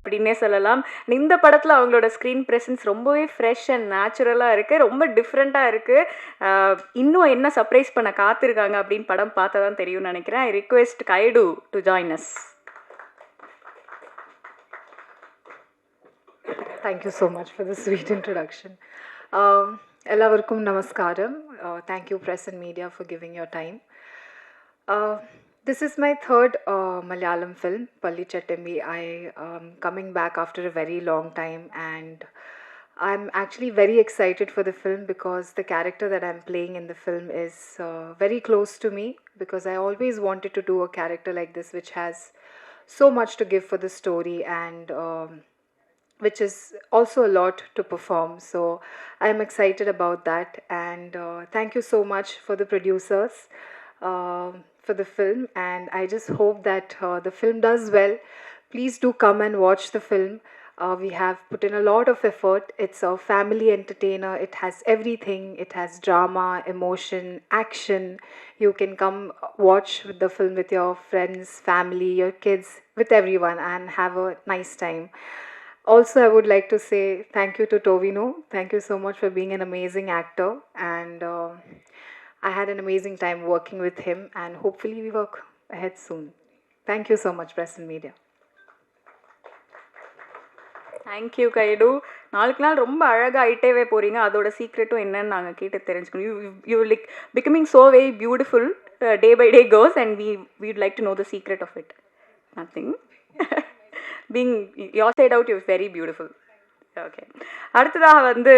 அப்படின்னே சொல்லலாம். இந்த படத்தில் அவங்களோட ஸ்க்ரீன் ப்ரெசன்ஸ் ரொம்பவே ஃப்ரெஷ் அண்ட் நேச்சுரலாக இருக்குது, ரொம்ப டிஃப்ரெண்ட்டாக இருக்குது. இன்னும் என்ன சர்ப்ரைஸ் பண்ண காத்திருக்காங்க அப்படின்னு படம் பார்த்தா தான் தெரியும்னு நினைக்கிறேன். I request guide to join us. Thank you so much for the sweet introduction. Ellavarkum namaskaram. Thank you press and media for giving your time. This is my third Malayalam film, Palli Chettambi. I am coming back after a very long time, and I'm actually very excited for the film because the character that I'm playing in the film is very close to me, because I always wanted to do a character like this which has so much to give for the story, and which is also a lot to perform. So I'm excited about that, and thank you so much for the producers for the film, and I just hope that the film does well. Please do come and watch the film. We have put in a lot of effort. It's a family entertainer. It has everything. It has drama, emotion, action. You can come watch the film with your friends, family, your kids, with everyone, and have a nice time. Also, I would like to say thank you to Tovino. Thank you so much for being an amazing actor, and I had an amazing time working with him, and hopefully we work ahead soon. Thank you so much, press and media. Thank you guide. நாளுக்கு நாள் ரொம்ப அழகாக ஆகிட்டேவே போகிறீங்க. அதோட சீக்ரெட்டும் என்னன்னு நாங்கள் கேட்டு தெரிஞ்சுக்கணும். You like becoming so very beautiful day by day goes, and we'd like to know the secret of it. Nothing. Being your side out, you're very beautiful. Okay, அடுத்ததாக வந்து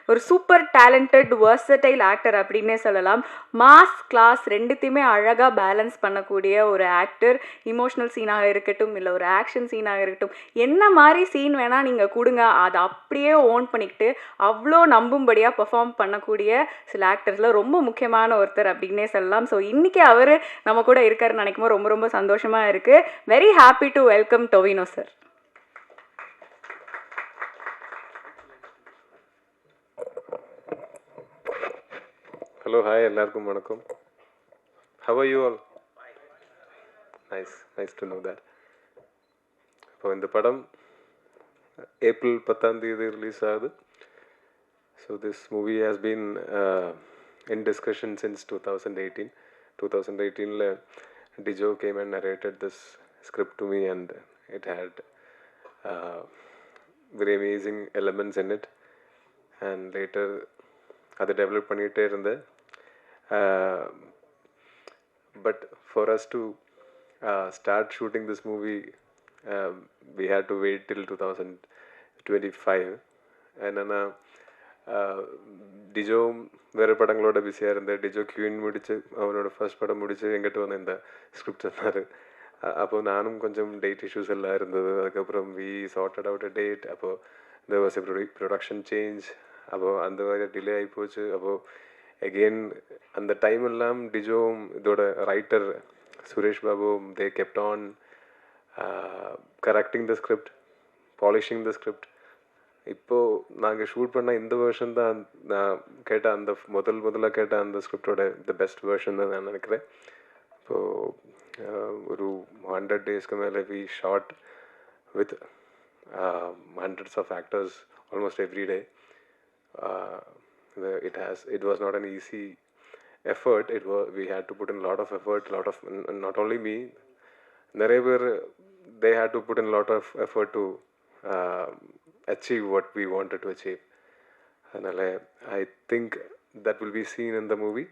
ஒரு சூப்பர் டேலண்டட் வர்சடைல் ஆக்டர் அப்படின்னே சொல்லலாம். Mass class ரெண்டுத்தையுமே அழகாக balance பண்ணக்கூடிய ஒரு actor. Emotional சீனாக இருக்கட்டும், இல்லை ஒரு ஆக்ஷன் சீனாக இருக்கட்டும், என்ன மாதிரி சீன் வேணால் நீங்கள் கொடுங்க, அதை அப்படியே ஓன் பண்ணிக்கிட்டு அவ்வளோ நம்பும்படியாக பெர்ஃபார்ம் பண்ணக்கூடிய சில ஆக்டர்ஸில் ரொம்ப முக்கியமான ஒருத்தர் அப்படின்னே சொல்லலாம். ஸோ இன்றைக்கி அவர் நம்ம கூட இருக்காருன்னு நினைக்கும் போது ரொம்ப ரொம்ப சந்தோஷமாக இருக்குது. Very happy to welcome Tovino sir. Hello, hi, எல்லாருக்கும் வணக்கம். How are you all? Nice to know that. இப்போ இந்த படம் ஏப்ரல் 10 ரிலீஸ் ஆகுது. So this movie has been in discussion since 2018. 2018 Dijo came and narrated this script to me, and it had very amazing elements in it, and later அதை develop பண்ணிகிட்டே இருந்தேன். But for us to start shooting this movie, we had to wait till 2025. என்னன்னா டிஜோ வேறு படங்களோட பிஸியாக இருந்தேன். Tijo queen முடிச்சு அவனோட ஃபர்ஸ்ட் படம் முடிச்சு எங்கிட்ட வந்து இந்த ஸ்கிரிப்ட் சொன்னார். அப்போது நானும் கொஞ்சம் டேட் இஷ்யூஸ் எல்லாம் இருந்தது. அதுக்கப்புறம் we charted out a date. அப்போது there was a production change. அப்போது அந்த மாதிரி டிலே ஆகி போச்சு. அப்போது எகெயின் அந்த டைம் எல்லாம் டிஜோவும் இதோட ரைட்டர் சுரேஷ் பாபுவும் they kept on correcting the script, polishing the script. இப்போது நாங்கள் ஷூட் பண்ண இந்த வேர்ஷன் தான் நான் கேட்ட அந்த முதல்ல கேட்ட அந்த ஸ்கிரிப்டோட த பெஸ்ட் வேர்ஷன் தான் நான் நினைக்கிறேன். இப்போது ஒரு 100 days மேலே we shot with hundreds of actors almost every day. It was not an easy effort. We had to put in a lot of effort, not only me, they had to put in a lot of effort to achieve what we wanted to achieve. And I think that will be seen in the movie.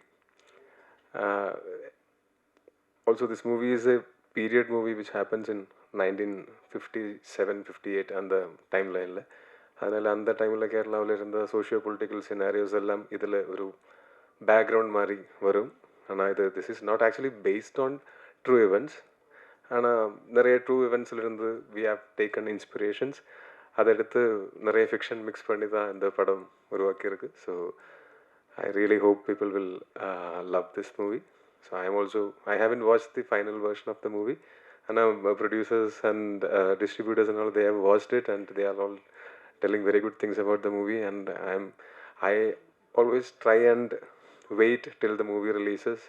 Also, this movie is a period movie which happens in 1957-58 அந்த டைம்லைனில். அதனால் அந்த டைமில் கேரளாவில் இருந்த socio political scenarios எல்லாம் இதில் ஒரு background மாதிரி வரும். ஆனால் this is not actually based on true events. ஆனால் நிறைய ட்ரூ eventsலேருந்து வி ஹாவ் டேக்கன் இன்ஸ்பிரேஷன்ஸ். அதை எடுத்து நிறைய ஃபிக்ஷன் மிக்ஸ் பண்ணி தான் இந்த படம் உருவாக்கியிருக்கு. So I really hope people will love this movie. So I haven't watched the final version of the movie. And producers and distributors and all, they have watched it, and they are all telling very good things about the movie. And I always try and wait till the movie releases.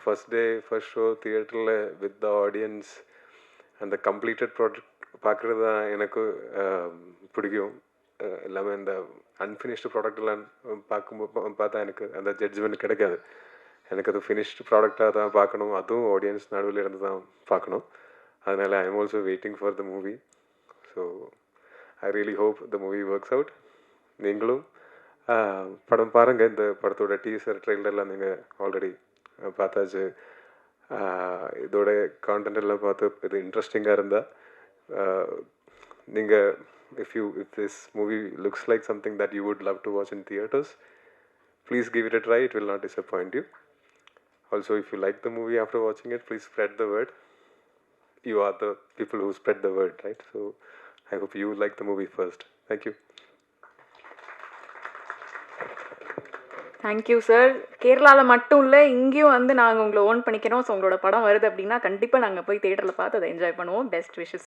First day, first show, theatre with the audience, and the completed பார்க்குறது தான் எனக்கு பிடிக்கும். எல்லாமே இந்த unfinished ப்ராடக்ட்லாம் பார்த்தா எனக்கு அந்த judgement கிடைக்காது. எனக்கு அது ஃபினிஷ்டு ப்ராடக்டாக தான் பார்க்கணும், அதுவும் ஆடியன்ஸ் நடுவில் இருந்து தான் பார்க்கணும். அதனால் I am also waiting for the movie. So I really hope the movie works out. நீங்களும் படம் பாருங்கள். இந்த படத்தோட டீசர் ட்ரெயிலர்லாம் நீங்கள் ஆல்ரெடி பார்த்தாச்சு. இதோட கான்டென்ட் எல்லாம் பார்த்து இது இன்ட்ரெஸ்டிங்காக இருந்தால் நீங்கள் if this movie looks like something that you would love to watch in theaters, please give it a try. It will not disappoint you. Also, if you like the movie after watching it, please spread the word. You are the people who spread the word, right? So I hope you like the movie first. Thank you. Thank you sir. கேரளாவில் மட்டும் இல்லை, இங்கேயும் வந்து நாங்கள் உங்களை own பண்ணிக்கிறோம். So உங்களோட படம் வருது அப்படின்னா கண்டிப்பாக நாங்கள் போய் தியேட்டரில் பார்த்து அதை என்ஜாய் பண்ணுவோம். Best wishes.